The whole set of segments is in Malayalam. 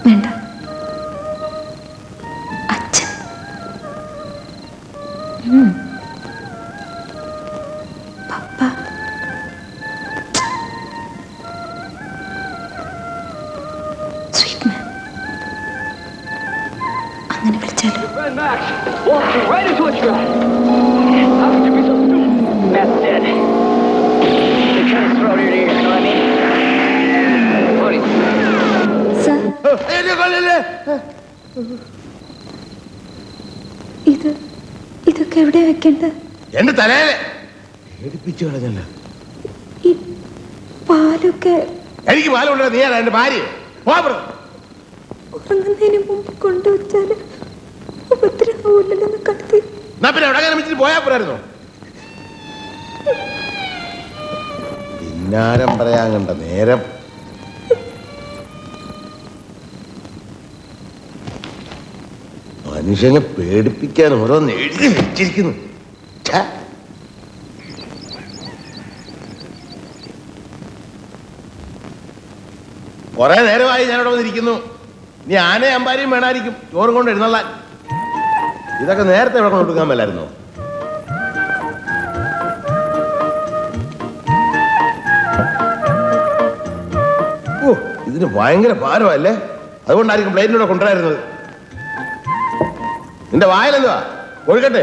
വേണ്ട. അച്ഛൻ പപ്പ സ്വീറ്റ് മാൻ അങ്ങനെ വിളിച്ചാലോ? ഇതൊക്കെ എവിടെ വെക്കേണ്ടത്? എന്റെ തലയില് പേടിപ്പിച്ചു കളഞ്ഞല്ല. ഈ പാലൊക്കെ എനിക്ക് പാലുണ്ടോ? നീ എന്റെ ഭാര്യ ഉറങ്ങുന്നതിന് മുമ്പ് കൊണ്ടുവച്ചാല് ഉപദ്രവമില്ലല്ലോ കരുതി. എന്നാ പിന്നെ എവിടെ വെച്ചിട്ട് പോയാ പോരായിരുന്നോ? പിന്നാരം പറയാൻ കണ്ട നേരം. മനുഷ്യനെ പേടിപ്പിക്കാൻ ഓരോന്ന് എഴുതി വെച്ചിരിക്കുന്നു. കുറെ നേരമായി ഞാനിവിടെ വന്നിരിക്കുന്നു. നീ ആനയും അമ്പാരിയും വേണമായിരിക്കും ചോറും കൊണ്ട് എഴുന്നള്ളാൻ. ഇതൊക്കെ നേരത്തെ ഇവിടെ കൊണ്ട് കൊടുക്കാൻ മേലായിരുന്നോ? ഓ, ഇതിന് ഭയങ്കര ഭാരമല്ലേ? അതുകൊണ്ടായിരിക്കും പ്ലേറ്റിലൂടെ കൊണ്ടുവരായിരുന്നത്. നിന്റെ വായലെന്തുവാ? ഒഴുകട്ടെ.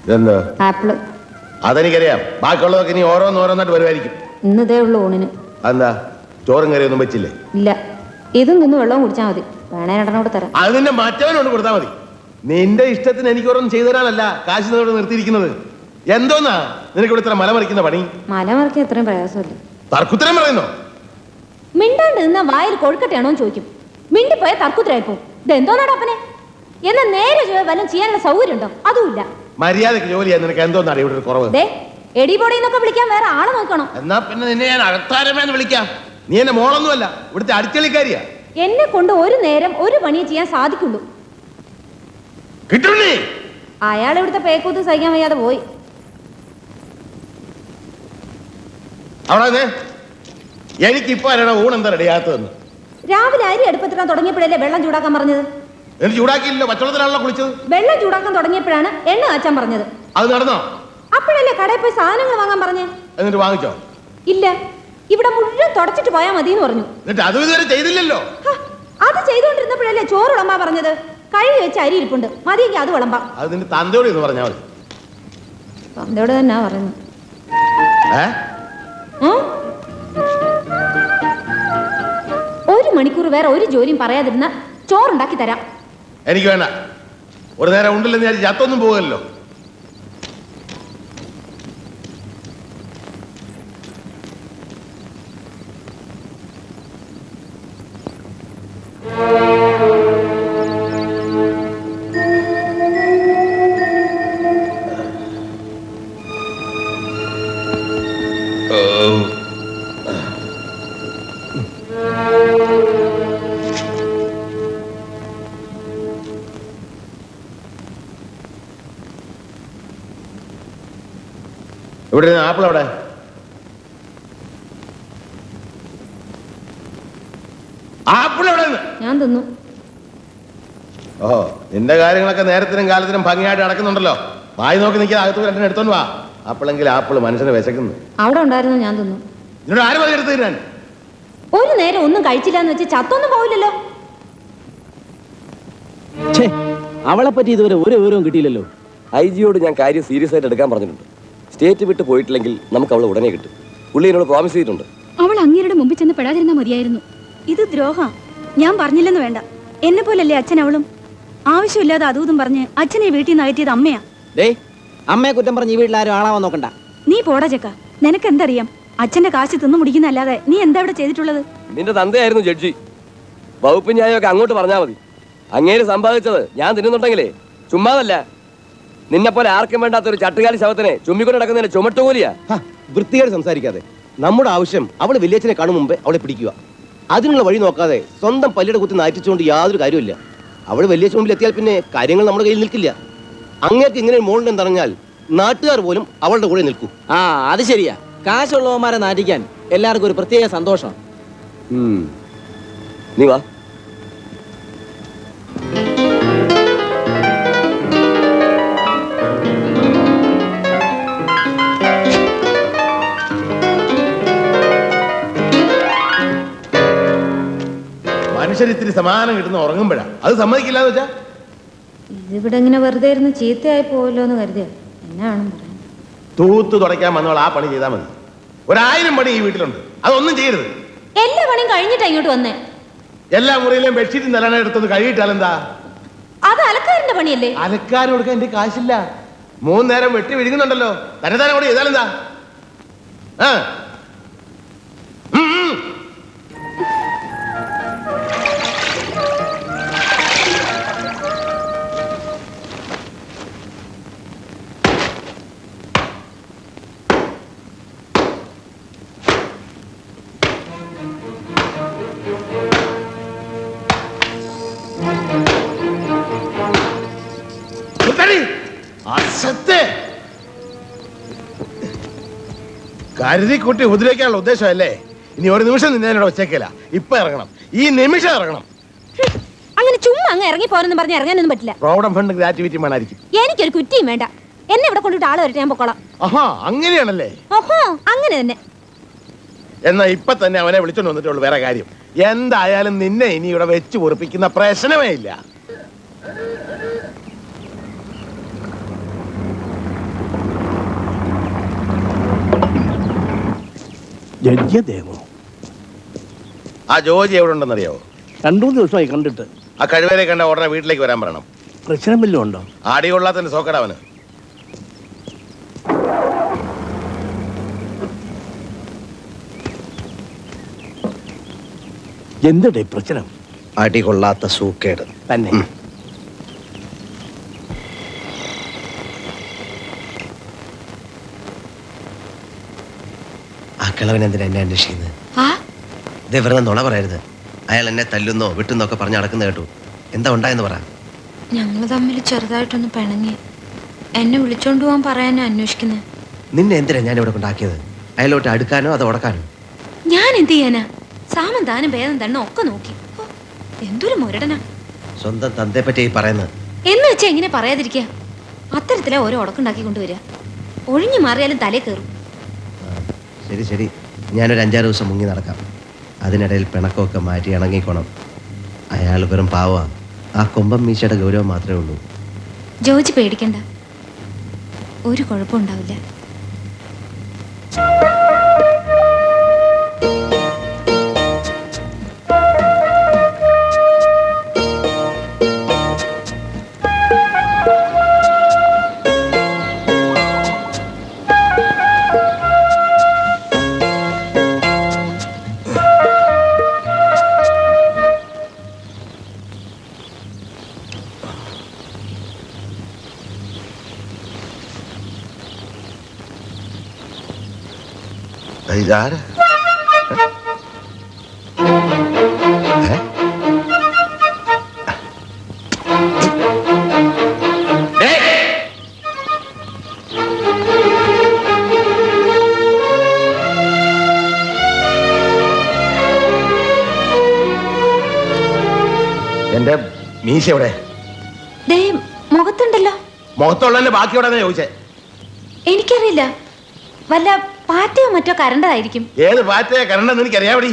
ഇതെന്താ? ആപ്പിള്. അതെനിക്കറിയാം. ബാക്കിയുള്ളതൊക്കെ ഇനി ഓരോന്നോരോന്നായിട്ട് വരുമായിരിക്കും. ഇന്നതേ ഉള്ളൂ ഊണിന്. അതെന്താ? ചോറും കറിയൊന്നും വെച്ചില്ലേ? ഇല്ല. ഇതും നിന്ന് വെള്ളവും കുടിച്ചാൽ മതി. വേണേ രണ്ടെണ്ണോട് തരാം. അത് നിന്റെ മറ്റവനോട് കൊടുത്താൽ മതി. നിന്റെ ഇഷ്ടത്തിന് എനിക്കൊന്നും ചെയ്തു തരാനല്ല കാശ് നിന്നോട് നിർത്തിയിരിക്കുന്നത്. എന്തോന്നാ നിനക്ക് ഇവിടെ ഇത്ര മലമറിക്കുന്ന പണി? മലമറിക്കാൻ ഇത്രയും പ്രയാസമല്ലേ? തർക്കുത്തരം പറയുന്നോ? മിണ്ടാണ്ട് നിന്ന വായിൽ കൊഴുക്കട്ടെയാണോ ചോദിക്കും. മിണ്ടിപ്പോയ തർക്കുത്തരായിപ്പോ. ഇതെന്തോന്നാടോ അപ്പനെ? എന്നാ നേരെ വല്ലതും ചെയ്യാനുള്ള സൗകര്യം ഉണ്ടോ? അതുമില്ല. മര്യാദക്ക് ജോലി ചെയ്യാൻ നിനക്ക് എന്തോന്നാണ് ഇവിടെ ഒരു കുറവ്? എടിപൊടിന്നൊക്കെ വിളിക്കാൻ വേറെ ആളെ നോക്കണം. എന്നാ പിന്നെ നിന്നെ ഞാൻ അകത്താരമേന്ന് വിളിക്കാം. നീ എന്റെ മോളൊന്നുമല്ല, ഇവിടുത്തെ അടിച്ചളിക്കാരിയാ. എന്നെ കൊണ്ട് ഒരു നേരം ഒരു പണിയെ ചെയ്യാൻ സാധിക്കുള്ളൂ. കിട്ടുന്നേ അയാൾ ഇവിടുത്തെ പേക്കൂത്ത് സഹിക്കാൻ വയ്യാതെ പോയി. അവിടെ എനിക്കിപ്പോ ആരാണ് ഊണെന്താ റെഡിയാത്തതെന്ന്? രാവിലെ അരി അടുപ്പത്തിടാൻ തുടങ്ങിയപ്പോഴല്ലേ വെള്ളം ചൂടാക്കാൻ പറഞ്ഞത്? എനിക്ക് ചൂടാക്കിയില്ലല്ലോ, പച്ചവെള്ളത്തിലാണല്ലോ കുളിച്ചത്. വെള്ളം ചൂടാക്കാൻ തുടങ്ങിയപ്പോഴാണ് എണ്ണ കാച്ചാൻ പറഞ്ഞത്. അത് നടന്നോ? അപ്പോഴല്ലേ കടയിൽ പോയി സാധനങ്ങൾ വാങ്ങാൻ പറഞ്ഞേ? എന്നിട്ട് വാങ്ങിച്ചോ? ഇല്ല, ഇവിടെ മുഴുവൻ തുടച്ചിട്ട് പോയാ മതി എന്ന് പറഞ്ഞു. എന്നിട്ട് അതും ഇതുവരെ ചെയ്തില്ലല്ലോ. അത് ചെയ്തോണ്ടിരുന്നപ്പോഴല്ലേ ചോറ് വിളമ്പാ പറഞ്ഞത്. കഴുകി വെച്ച് അരി ഇരിപ്പുണ്ട്, മതിയെങ്കിൽ അത് വിളമ്പാം. അത് നിന്റെ തന്തയോട് എന്ന് പറഞ്ഞാൽ മതി. തന്തയോട് തന്നെ പറയുന്നു. ഒരു മണിക്കൂർ വേറെ ഒരു ജോലിയും പറയാതിരുന്ന ചോറുണ്ടാക്കി തരാം. എനിക്ക് വേണ്ട. ഒരു നേരം ഉണ്ടല്ലെന്ന് ഞാൻ ചത്തൊന്നും പോകുമല്ലോ. ഇവിടെ ആപ്പിൾ എവിടെ? ആപ്പിൾ എവിടെ? ഞാൻ തിന്നു. ഓ, നിന്റെ കാര്യങ്ങളൊക്കെ നേരത്തിനും കാലത്തിനും ഭംഗിയായിട്ട് നടക്കുന്നുണ്ടല്ലോ. വായി നോക്കി നിൽക്കാതെ അകത്ത് രണ്ടിനും എടുത്തോണ്ട് വാ. ആപ്പിളെങ്കിൽ ആപ്പിൾ മനുഷ്യനെ വിശക്കുന്നു. അവിടെ ഉണ്ടായിരുന്നു, ഞാൻ തിന്നു. നിന്നോട് ആര് പറഞ്ഞ് എടുത്തു തരാൻ? ഒരു നേരം ഒന്നും കഴിച്ചില്ല എന്ന് വെച്ച് ചത്തൊന്നും പോവില്ലല്ലോ. അവളെ പറ്റി ഇതുവരെ ഒരു വിവരവും കിട്ടിയില്ലല്ലോ. IG-യോട് ഞാൻ കാര്യം സീരിയസ് ആയിട്ട് എടുക്കാൻ പറഞ്ഞിട്ടുണ്ട്. സ്റ്റേറ്റ് വിട്ട് പോയിട്ടില്ലെങ്കിൽ നമുക്ക് അവളെ ഉടനെ കിട്ടും. പുള്ളി എന്നോട് പ്രോമിസ് ചെയ്തിട്ടുണ്ട്. അവൾ അങ്ങേരുടെ മുമ്പിൽ ചെന്ന് പെടാതിരുന്നാ മതിയായിരുന്നു. ഇത് ദ്രോഹം. ഞാൻ പറഞ്ഞില്ലെന്ന് വേണ്ട. എന്നെ പോലല്ലേ അച്ഛൻ അവളും. ആവശ്യമില്ലാതെ അതും പറഞ്ഞ് അച്ഛനെ വീട്ടിൽ നിന്ന് അകറ്റിയത് അമ്മയാ. അമ്മയെ കുറ്റം പറഞ്ഞ് ഈ വീട്ടിൽ ആരും ആളാവാൻ നോക്കണ്ട. നീ പോടാ ചെക്ക. നിനക്ക് എന്തറിയാം? അച്ഛന്റെ കാശ് തിന്നു മുടിക്കുന്നല്ലാതെ നീ എന്താ ഇവിടെ ചെയ്തിട്ടുള്ളത്? നിന്റെ തന്തയായിരുന്നു ജഡ്ജി. വകുപ്പ് ന്യായമൊക്കെ അങ്ങോട്ട് പറഞ്ഞാൽ മതി. അങ്ങേര് സമ്പാദിച്ചത് ഞാൻ തിന്നുന്നുണ്ടെങ്കിലേ ചുമ്മാതല്ല. നിന്നെ പോലെ ആർക്കും വേണ്ടാത്ത ഒരു ചട്ടുകാലി ശവത്തിനെ ചുമ്മിക്കൊണ്ട് നടക്കുന്നതിന്റെ ചുമട്ടുകൂലിയാ. വൃത്തികേട് സംസാരിക്കാതെ. നമ്മുടെ ആവശ്യം അവള് വലിയച്ഛനെ കാണും മുമ്പേ അവളെ പിടിക്കുക. അതിനുള്ള വഴി നോക്കാതെ സ്വന്തം പല്ലിയുടെ കുത്തി നാറ്റിച്ചുകൊണ്ട് യാതൊരു കാര്യമില്ല. അവള് വലിയച്ഛൻ മുമ്പിൽ എത്തിയാൽ പിന്നെ കാര്യങ്ങൾ നമ്മുടെ കയ്യിൽ നിൽക്കില്ല. അങ്ങേക്ക് ഇങ്ങനെ മോളുണ്ടെന്ന് പറഞ്ഞാൽ നാട്ടുകാർ പോലും അവളുടെ കൂടെ നിൽക്കും. അത് ശരിയാ. കാശുള്ളവന്മാരെ നാറ്റിക്കാൻ എല്ലാവർക്കും ഒരു പ്രത്യേക സന്തോഷം. നീ വാ. മനുഷ്യർ ഇത്തിരി സമാധാനം കിട്ടുന്ന ഉറങ്ങുമ്പോഴാ. അത് സമ്മതിക്കില്ലാന്ന് വെച്ചാ ഇതിവിടെ ഇങ്ങനെ വെറുതെ ഇരുന്ന് ചീത്തയായി പോവല്ലോ എന്ന് കരുതിയ എന്നാണ് പറയാൻ. തൂത്ത് തുടയ്ക്കാൻ വന്നവൾ ആ പണി ചെയ്താൽ മതി. 1000 പണി ഈ വീട്ടിലുണ്ട്, അതൊന്നും ചെയ്യരുത്. എല്ലാ പണിയും കഴിഞ്ഞിട്ടാ ഇങ്ങോട്ട് വന്നേ. എല്ലാ മുറിയിലെയും ബെഡ്ഷീറ്റും നിലണ എടുത്തത് കഴുകിയിട്ടാലെന്താ? അത് അലക്കാരന്റെ പണിയല്ലേ? അലക്കാർ കൊടുക്കാൻ എന്റെ കാശില്ല. 3 നേരം വെട്ടി വിഴുങ്ങുന്നുണ്ടല്ലോ, തന്നെ കൂടെ ചെയ്താലെന്താ? ആ കരുതി കൂട്ടി ഉപദ്രവിക്കാനുള്ള ഉദ്ദേശമല്ലേ? ഇനി ഒരു നിമിഷം നിന്നെ എന്നോട് വെച്ചേക്കില്ല. ഇപ്പൊ ഇറങ്ങണം, ഈ നിമിഷം ഇറങ്ങണം. അങ്ങനെ ചുമ്മാ അങ്ങ് ഇറങ്ങി പോരെന്ന് പറഞ്ഞ് ഇറങ്ങാനൊന്നും പറ്റില്ല. പ്രോവിഡന്റ് ഫണ്ട് ഗ്രാറ്റുവിറ്റി വേണമായിരിക്കും. എനിക്കൊരു കുറ്റിയും വേണ്ട. എന്നെ ഇവിടെ കൊണ്ടിട്ട് ആള് വരട്ടെ, ഞാൻ പൊക്കോളാം. ആഹാ, അങ്ങനെയാണല്ലേ? ഓഹോ, അങ്ങനെ തന്നെ. എന്നാ ഇപ്പൊ തന്നെ അവനെ വിളിച്ചോണ്ട് വന്നിട്ടുള്ളൂ. വേറെ കാര്യം എന്തായാലും നിന്നെ ഇനി ഇവിടെ വെച്ച് പൊറിപ്പിക്കുന്ന പ്രശ്നമേ ഇല്ല. ആ ജോജി എവിടെ ഉണ്ടെന്നറിയാവോ? 2-3 ദിവസമായി കണ്ടിട്ട്. ആ കഴിവരെ കണ്ട ഉടനെ വീട്ടിലേക്ക് വരാൻ പറയണം. പ്രശ്നം വല്ലതും ഉണ്ടോ? ആടി കൊള്ളാത്തന്റെ സോക്കട അവന്. എന്തടേ പ്രശ്നം? അടി കൊള്ളാത്ത സൂക്കേട് തന്നെ. ആ കിളവൻ എന്തിനാ എന്നെ അന്വേഷിക്കുന്നത്? ഇതേ വെറുതെ നുണ പറയരുത്. അയാൾ എന്നെ തല്ലുന്നോ വിട്ടുന്നൊക്കെ പറഞ്ഞ് നടക്കുന്ന കേട്ടു. എന്താ ഉണ്ടായെന്ന് പറ. ഞങ്ങൾ തമ്മിൽ ചെറുതായിട്ടൊന്ന് പിണങ്ങി. എന്നെ വിളിച്ചോണ്ട് പോവാൻ പറയാനാ അന്വേഷിക്കുന്നത്. നിന്നെ എന്തിനാ ഞാൻ ഇവിടെ കൊണ്ടാക്കിയത്? അയാളോട്ട് അടുക്കാനോ അതോ ഉടക്കാനോ? ഞാൻ എന്ത് ചെയ്യാനാ? സാമം താനും ഭേദം തന്നെ ഒക്കെ നോക്കി. എന്തൊരു മുരടനാ. സ്വന്തം തന്തയെ പറ്റി പറയുന്നത് എന്ന് വെച്ചാ എങ്ങനെ പറയാതിരിക്കുക? അത്തരത്തിലെ ഓരോ ഉടക്കുണ്ടാക്കി കൊണ്ടുവരിക. ഒഴിഞ്ഞു മാറിയാലും തലേ കയറും. ശരി ശരി, ഞാനൊരു 5-6 ദിവസം മുങ്ങി നടക്കാം. അതിനിടയിൽ പിണക്കമൊക്കെ മാറ്റി ഇണങ്ങിക്കോണം. അയാൾ വെറും പാവ. ആ കൊമ്പം മീശയുടെ ഗൗരവം മാത്രമേ ഉള്ളൂ. ജോജി പേടിക്കണ്ട, ഒരു കുഴപ്പം ഉണ്ടാവില്ല. ഇതാരാ? എന്റെ മീശ എവിടെ? മുഖത്തുണ്ടല്ലോ. മുഖത്തുള്ളതിന്റെ ബാക്കി എവിടെ ചോദിച്ചേ? എനിക്കറിയില്ല, വല്ല പാറ്റയോ മറ്റോ കരണ്ടതായിരിക്കും. ഏത് പാറ്റയോ കരണ്ടെന്ന് എനിക്കറിയാവടി.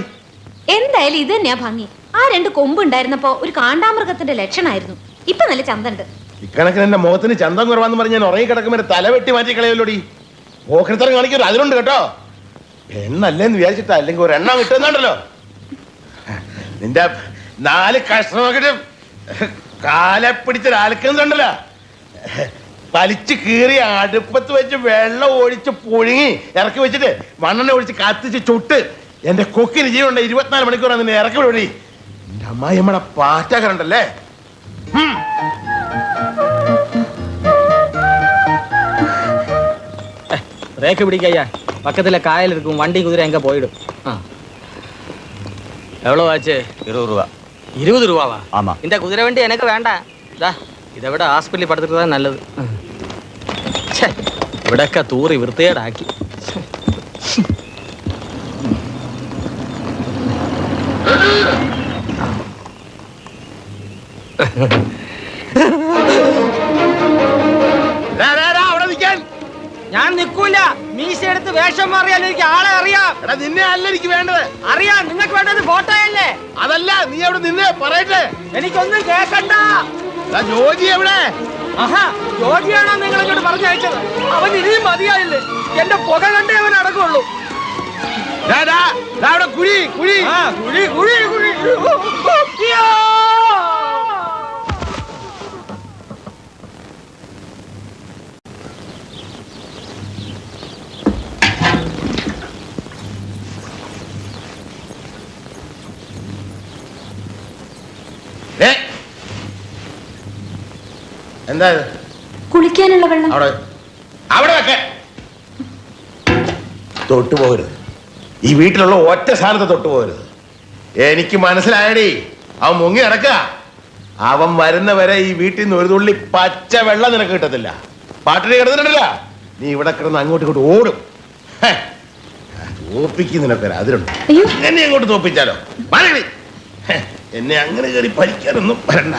എന്തായാലും ഇത് തന്നെയാ ഭംഗി. ആ 2 കൊമ്പ് ഉണ്ടായിരുന്നപ്പോ ഒരു കാണ്ടാമൃഗത്തിന്റെ ലക്ഷണമായിരുന്നു. ഇപ്പൊ നല്ല ചന്തണ്ട്. ഇക്കണക്കിന് എന്റെ മുഖത്തിന് ചന്തം കുറവാന്ന് പറഞ്ഞ് ഞാൻ ഉറങ്ങി കിടക്കുമ്പോൾ തല വെട്ടി മാറ്റി കളയല്ലോടി. ഓഹരിത്തരം കാണിക്കൊരു അതിലുണ്ട് കേട്ടോ. പെണ്ണല്ലേന്ന് വിചാരിച്ചിട്ടാ, അല്ലെങ്കിൽ ഒരു എണ്ണം കിട്ടുന്നുണ്ടല്ലോ. നിന്റെ 4 കഷ്ണമൊക്കെ കാലെ പിടിച്ച് ആൽക്കുന്നുണ്ടല്ലോ. വലിച്ചു കീറി അടുപ്പത്ത് വെച്ച് വെള്ളം ഒഴിച്ച് പുഴുങ്ങി ഇറക്കി വെച്ചിട്ട് മണ്ണെണ്ണ ഒഴിച്ച് കത്തിച്ച് ചുട്ട് എന്റെ കൊക്കിന് ജീവനുണ്ട്. 24 മണിക്കൂറാണ് നിന്നെ ഇറക്കി വിടി. എന്റെ അമ്മായിമ്മടെ പാറ്റകരുണ്ടല്ലേ. பிரேக்கு பிடிக்கையா, பக்கத்தில் காயல் இருக்கும், வண்டி குதிரை எங்கே போயிடும். எவ்வளோ ஆச்சு? 20 ரூபா. 20 ரூபாவா? ஆமா. இந்த குதிரை வண்டி எனக்கு வேண்டாம். இதை விட ஹாஸ்பிட்டலில் படுத்துட்டு தான் நல்லது. இവിടൊക്കെ തൂറി വൃത്തികേടാക്കി. അവിടെ നിൽക്കാൻ. ഞാൻ നിൽക്കൂല. മീശ എടുത്ത് വേഷം മാറിയാൽ എനിക്ക് ആളെ അറിയാം. എടാ നിന്നെ അല്ല എനിക്ക് വേണ്ടത്. അറിയാം. നിങ്ങൾക്ക് വേണ്ടത് ഫോട്ടോയല്ലേ? അതല്ല, നീ അവിടെ നിന്നെ പറയട്ടെ. എനിക്കൊന്നും കേക്കണ്ട. എടാ ജോജി എവിടെ? ആഹാ, ജോജിയാണോ നിങ്ങൾ ഇങ്ങോട്ട് പറഞ്ഞയച്ചത്? അവൻ ഇനിയും മതിയായില്ലേ? എന്റെ പുക കണ്ടേ അവൻ അടങ്ങുള്ളൂ. അവിടെ കുഴി കുഴി. ആ, കുഴി കുഴി കുഴി. അയ്യോ! എന്താ ഇത്? കുളിക്കാനുള്ള വെള്ളം അവിടെ അവിടെ വെക്കെ. തൊട്ടുപോകരുത്. ഈ വീട്ടിലുള്ള ഒറ്റ സ്ഥാനത്ത് തൊട്ടുപോകരുത്. എനിക്ക് മനസ്സിലായടി, അവൻ മുങ്ങി നടക്കുക. അവൻ വരുന്നവരെ ഈ വീട്ടിൽ നിന്ന് ഒരു തുള്ളി പച്ച വെള്ളം നിനക്ക് കിട്ടത്തില്ല. പാട്ടിന് കിടന്നിട്ടില്ല. നീ ഇവിടെ കിടന്ന് അങ്ങോട്ട് ഇങ്ങോട്ട് ഓടും. തോപ്പിക്ക് നിനക്കൊരു അതിരുണ്ട്. എന്നെ അങ്ങോട്ട് തോപ്പിച്ചാലോ? മരടി, എന്നെ അങ്ങനെ കയറി ഭരിക്കാനൊന്നും വരണ്ട.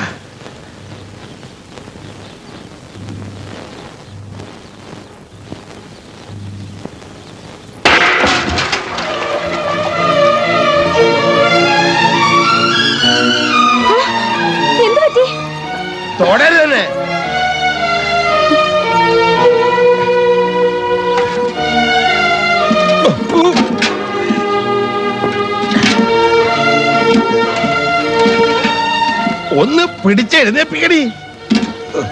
തൊടരുത് തന്നെ. ഒന്ന് പിടിച്ചെഴുന്നേപ്പിക്കടി.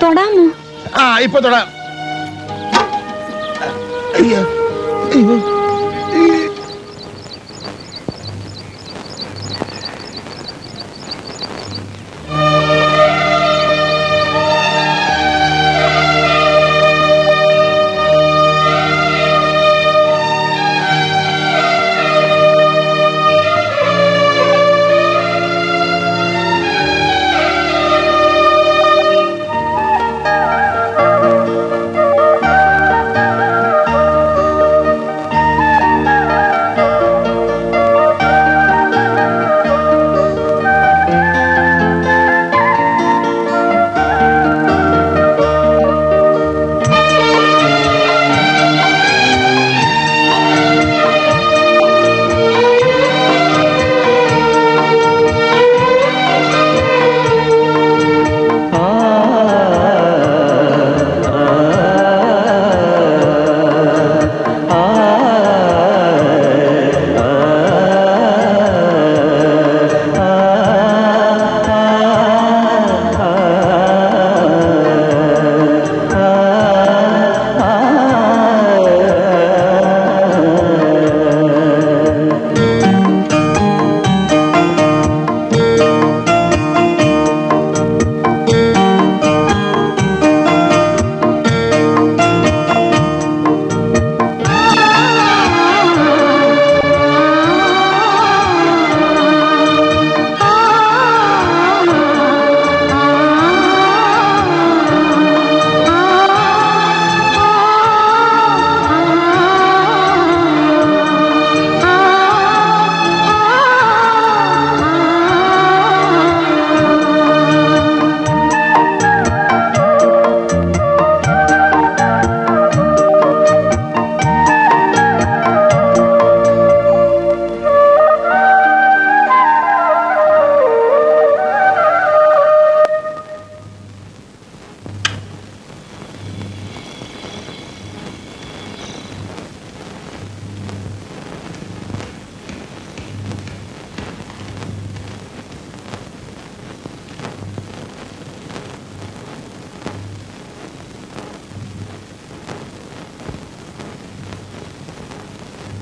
തൊടാമോ? ആ ഇപ്പൊ തൊടാം. അയ്യോ അയ്യോ.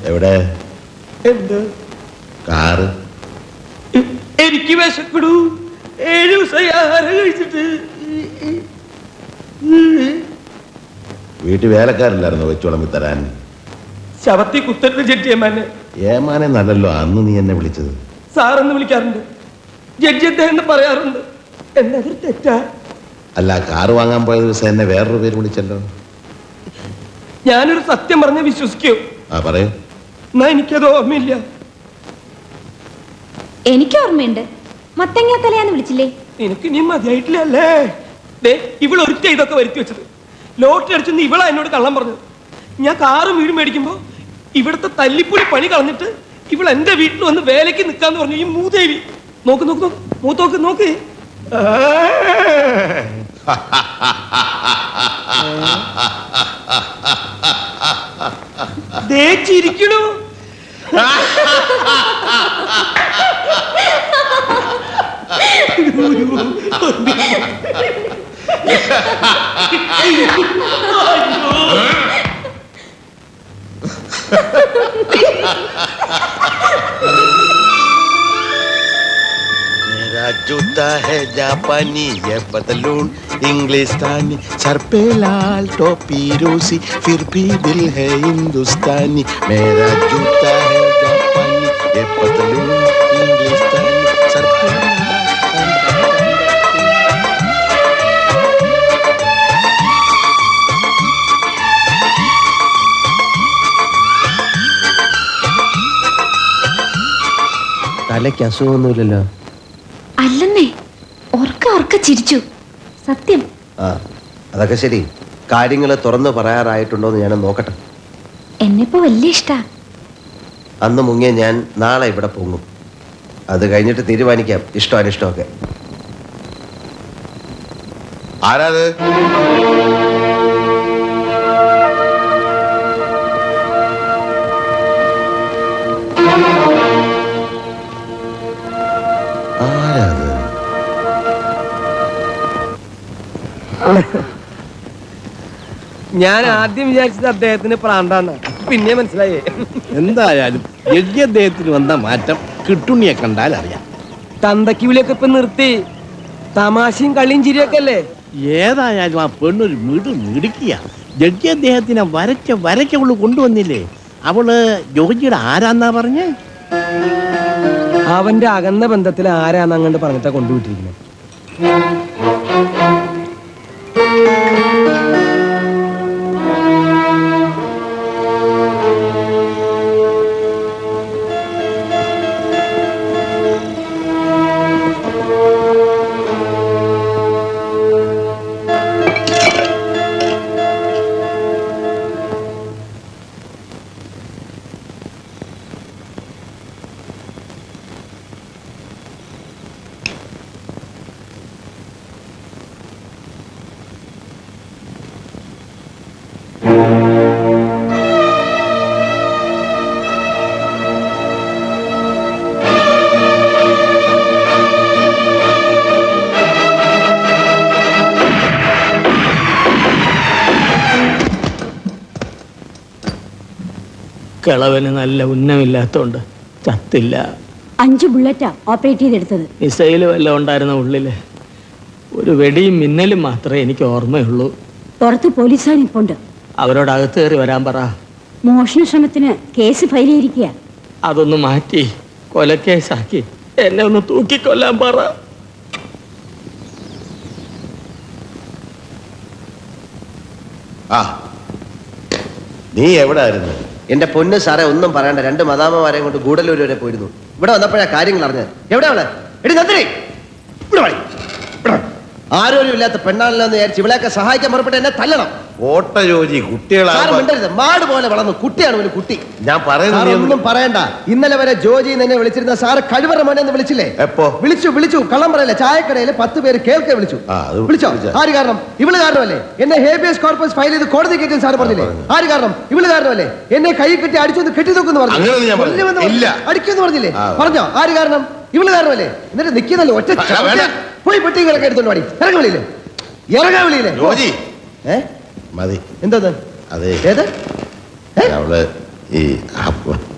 എവിടെ കാറ്? എനിക്ക് വിശക്കടൂ. 7 ദിവസമായി ആഹാരം കഴിച്ചിട്ട്. വീട്ടിൽ വേലക്കാരില്ലായിരുന്നു വെച്ചോളമ്പി തരാൻ? ശവത്തി കുത്തരുത് ജഡ്ജിയമ്മാനെ. ഏമാനെ നല്ലല്ലോ അന്ന് നീ എന്നെ വിളിച്ചത്. സാറെന്ന് വിളിക്കാറുണ്ട്, ജഡ്ജി എന്ന് പറയാറുണ്ട്. എന്നതൊരു തെറ്റാ? അല്ല, കാറ് വാങ്ങാൻ പോയ ദിവസം എന്നെ വേറൊരു പേര് വിളിച്ചല്ലോ. ഞാനൊരു സത്യം പറഞ്ഞ് വിശ്വസിക്കൂ? ആ പറയൂ. എന്നാ എനിക്കത് ഓർമ്മയില്ല. എനിക്ക് ഓർമ്മയുണ്ട്. മത്തങ്ങ തലയാന്ന് വിളിച്ചില്ലേ? നിനക്ക് ഇനിയും മതിയായിട്ടില്ല അല്ലേ? ദേ ഇവളൊരുത്ത ഇതൊക്കെ വരുത്തി വെച്ചത്. ലോട്ടറി അടിച്ചെന്ന് ഇവളാ എന്നോട് കള്ളം പറഞ്ഞത്. ഞാൻ കാറും വീടും മേടിക്കുമ്പോ ഇവിടുത്തെ തല്ലിപ്പുളി പണി കളഞ്ഞിട്ട് ഇവൾ എന്റെ വീട്ടിൽ വന്ന് വേലയ്ക്ക് നിൽക്കാന്ന് പറഞ്ഞു. ഈ മൂദേവി നോക്ക് നോക്ക് നോക്ക് മൂത്തോക്ക് നോക്ക്. ദേ ചിരിക്കണു. मेरा जूता है जापानी, ये बदलून इंग्लिस्तानी, सर पे लाल टोपी रूसी, फिर भी दिल है हिंदुस्तानी. मेरा जूता है जापानी, ये बदलून इंग्लिस्तानी, सर पे തലയ്ക്ക് അസുഖമൊന്നുമില്ലല്ലോ. അല്ലെന്നേ, ഉറക്ക ചിരിച്ചു. സത്യം. ആ അതൊക്കെ ശരി. കാര്യങ്ങൾ തുറന്നു പറയാറായിട്ടുണ്ടോന്ന് ഞാൻ നോക്കട്ടെ. എന്നെപ്പോ വലിയ ഇഷ്ടാ. അന്ന് മുങ്ങിയ ഞാൻ നാളെ ഇവിടെ പൊങ്ങും. അത് കഴിഞ്ഞിട്ട് തീരുമാനിക്കാം ഇഷ്ടം അനിഷ്ടമൊക്കെ. ആരാത്? ഞാൻ ആദ്യം വിചാരിച്ചത് അദ്ദേഹത്തിന് പ്രാന്താന്ന, പിന്നെ മനസ്സിലായേ. എന്തായാലും ജഡ്ജി അദ്ദേഹത്തിന് വന്ന മാറ്റം കിട്ടുണ്ണിയെ കണ്ടാൽ അറിയാം. തന്തയ്ക്ക് വിളിയൊക്കെ ഇപ്പൊ നിർത്തി. തമാശയും കളിയും ചിരിയൊക്കെ അല്ലേ. ഏതായാലും ആ പെണ്ണൊരു മിടുക്കിയ. ജഡ്ജി അദ്ദേഹത്തിനെ വരയ്ക്കവള് കൊണ്ടുവന്നില്ലേ. അവള് ജോജിയുടെ ആരാന്നാ പറഞ്ഞേ? അവന്റെ അകന്ന ബന്ധത്തിൽ ആരാന്ന് അങ്ങോട്ട് പറഞ്ഞിട്ടാ കൊണ്ടുവിട്ടിരിക്കുന്നത്. കിളവന് നല്ല ഉന്നമില്ലാത്തോണ്ട് ചത്തില്ല. 5 ബുള്ളറ്റാ ഓപ്പറേറ്റ് ചെയ്തെടുത്തത്. മിസൈല് വല്ലതും ഉണ്ടായിരുന്ന ഉള്ളില്. ഒരു വെടിയും മിന്നലും മാത്രമേ എനിക്ക് ഓർമ്മയുള്ളൂ. പുറത്ത് പോലീസുകാർ നിൽപ്പുണ്ട്. അവരോട് അകത്ത് കയറി വരാൻ പറ. മോഷണ ശ്രമത്തിന് കേസ് ഫയൽ ചെയ്തിരിക്കുക. അതൊന്ന് മാറ്റി കൊലക്കേസാക്കി എന്നെ ഒന്ന് തൂക്കിക്കൊല്ലാൻ പറ. ആ നീ എവിടെ ആയിരുന്നു? എന്റെ പൊന്ന് സാറേ, ഒന്നും പറയണ്ട. 2 മദാമ്മമാരെയും കൊണ്ട് ഗൂഡല്ലൂർ വരെ പോയിരുന്നു. ഇവിടെ വന്നപ്പോഴാ കാര്യങ്ങൾ അറിഞ്ഞത്. എവിടെ അവള്? എടി നന്ദിനി, ആരോരും ഇല്ലാത്ത പെണ്ണാണല്ലോ എന്ന് വിചാരിച്ച് ഇവളെയൊക്കെ സഹായിക്കാൻ പുറപ്പെട്ട് എന്നെ തല്ലണം. ഓട്ട ജോജി കുട്ടികളാണ്. മാട് പോലെ വളർന്നു. കുട്ടിയാണ് ഒരു കുട്ടി. ഞാൻ പറയുന്നത് ഒന്നും പറയണ്ട. ഇന്നലെ വരെ ജോജി എന്നെ വിളിച്ചിരുന്ന സാറ് കഴിവറ മോനെ എന്ന് വിളിച്ചില്ലേ? എപ്പോ വിളിച്ചു? കള്ളം പറയല്ലേ. ചായക്കടയിൽ 10 പേര് കേൾക്കെ വിളിച്ചു. വിളിച്ചോ? ആര് കാരണം? ഇവള് കാരണമല്ലേ എന്നെ ഹേബിയസ് കോർപ്പസ് ഫയൽ ചെയ്ത് കോടതി കയറ്റി സാറ് പറഞ്ഞില്ലേ? ആര് കാരണം? ഇവള് കാരണമല്ലേ എന്നെ കൈ കെട്ടി അടിച്ചൊന്ന് കെട്ടി നോക്കുന്നു പറഞ്ഞു. അടിക്കുമെന്ന് പറഞ്ഞില്ലേ? പറഞ്ഞോ? ആര് കാരണം? ഇവള് കാരണമല്ലേ? എന്നിട്ട് നിൽക്കുന്നല്ലേ ഒറ്റ പോയി പെട്ടികളൊക്കെ എടുത്തോണ്ട് പാടി ഇറങ്ങ വിളിയില്ലേ? ഇറങ്ങാ വിളിയില്ലേ? മതി. എന്താ അതെ, ഏത്? അവള് ഈ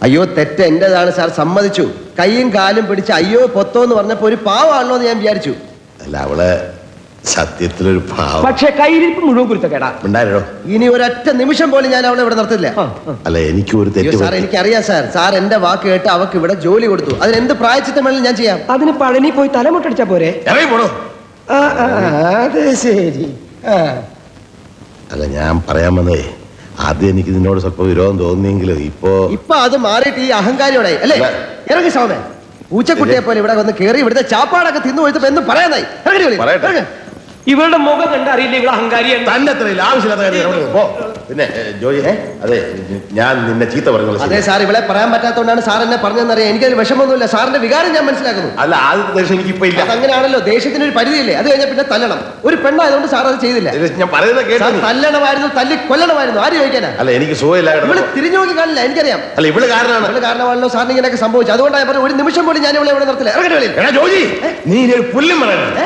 അയ്യോ തെറ്റ് എന്റേതാണ് സാർ, സമ്മതിച്ചു. കൈയും കാലും പിടിച്ച് അയ്യോ പൊത്തോന്ന് പറഞ്ഞപ്പോ ഒരു പാവാണല്ലോ എന്ന് ഞാൻ വിചാരിച്ചു. അല്ല, അവള് സത്യത്തിലൊരു പാവം. പക്ഷെ കയ്യിരിപ്പ് മുഴുവൻ കുരുത്തക്കേടാ. ഉണ്ടായിരുന്നോ? ഇനി ഒരൊറ്റ നിമിഷം പോലും ഞാൻ അവളെ ഇവിടെ നിർത്തില്ല. അല്ല, എനിക്ക് ഒരു തെറ്റ്. സാർ എനിക്കറിയാം സാർ. സാർ എന്റെ വാക്ക് കേട്ട് അവക്ക് ഇവിടെ ജോലി കൊടുത്തു. അതിനെന്ത് പ്രായച്ചിത്തം വേണമെങ്കിലും ഞാൻ ചെയ്യാം. അതിന് പഴനി പോയി തലമുട്ടടിച്ചാ പോരെ? ഇറങ്ങി പോണോ? അതെ ശരി. അല്ല, ഞാൻ പറയാൻ വന്നേ, ആദ്യം എനിക്ക് ഇതിനോട് സ്വല്പം വിരോധം തോന്നിയെങ്കിലും ഇപ്പൊ അത് മാറിയിട്ട് ഈ അഹങ്കാരിയോടെ അല്ലേ? ഇറങ്ങി സോമേ. പൂച്ചക്കുട്ടിയെ പോലെ ഇവിടെ വന്ന് കയറി ഇവിടുത്തെ ചാപ്പാടൊക്കെ തിന്നു കൊടുത്തപ്പോ എന്നും പറയാനായി ഇറങ്ങടി വെളിയിൽ, പറയട്ടെ. ഇറങ്ങ്. ഇവളുടെ മുഖം കണ്ടറിയില്ല ഇവിടെ അഹങ്കാരിയാണ്. തന്റെ അത്രയില്ല ആവശ്യമില്ലാത്ത കാര്യം അവിടെ പോ. പിന്നെ ജോയി അതെ ഞാൻ നിന്നെ ചീത്ത പറഞ്ഞു. അതെ സാർ, ഇവിടെ പറയാൻ പറ്റാത്തതുകൊണ്ടാണ് സാർ എന്നെ പറഞ്ഞതെന്നറിയാം. എനിക്കതിൽ വിഷമമൊന്നുമില്ല. സാറിന്റെ വികാരം ഞാൻ മനസ്സിലാക്കുന്നു. അല്ല ആദ്യത്തെ ദേഷ്യം എനിക്ക് ഇപ്പൊ ഇല്ല. അതങ്ങനെയാണല്ലോ, ദേഷ്യത്തിന് ഒരു പരിധിയില്ലേ. അത് കഴിഞ്ഞാൽ പിന്നെ തല്ലണം. ഒരു പെണ്ണായതുകൊണ്ട് സാർ അത് ചെയ്തില്ല. ഞാൻ പറയുന്നത് സാർ കേട്ടോ. തല്ലണമായിരുന്നു, തല്ലി കൊല്ലണമായിരുന്നു. ആര് ചോദിക്കാനാ? അല്ല എനിക്ക് സുഖമില്ല കേട്ടോ. ഇവള് തിരിഞ്ഞു നോക്കി കാണില്ല, എനിക്കറിയാം. അല്ല ഇവള് കാരണമാണ്. ഇവള് കാരണമാണല്ലോ സാറിന് ഇങ്ങനെയൊക്കെ സംഭവിച്ചത്. അതുകൊണ്ടാണ് ഞാൻ പറഞ്ഞത്, ഒരു നിമിഷം പോലും ഞാൻ ഇവിടെ നിർത്തില്ല. ഇറങ്ങടി വെളിയിൽ. എടാ ജോജി നീ ഇനി ഒരു പുല്ലും പറയണ്ട.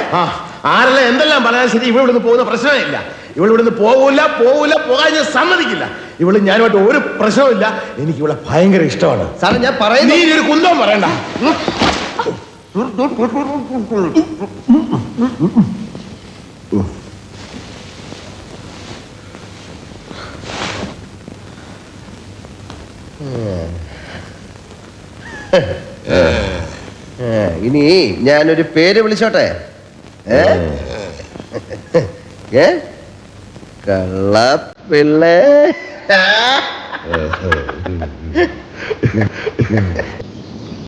ആരെല്ലാം എന്തെല്ലാം പറയാൻ ശരി ഇവിടെ ഇവിടുന്ന് പോകുന്ന പ്രശ്നമില്ല. ഇവിടെ ഇവിടുന്ന് പോകൂല പോകാൻ ഞാൻ സമ്മതിക്കില്ല. ഇവള് ഞാനുമായിട്ട് ഒരു പ്രശ്നവുമില്ല. എനിക്ക് ഇവിടെ ഭയങ്കര ഇഷ്ടമാണ്. സാറേ ഞാൻ പറയുന്നു, നീ ഇനി ഒരു കുന്തവും പറയണ്ട. ഇനി ഞാനൊരു പേര് വിളിച്ചോട്ടെ. കള്ളപ്പിള്ളേ.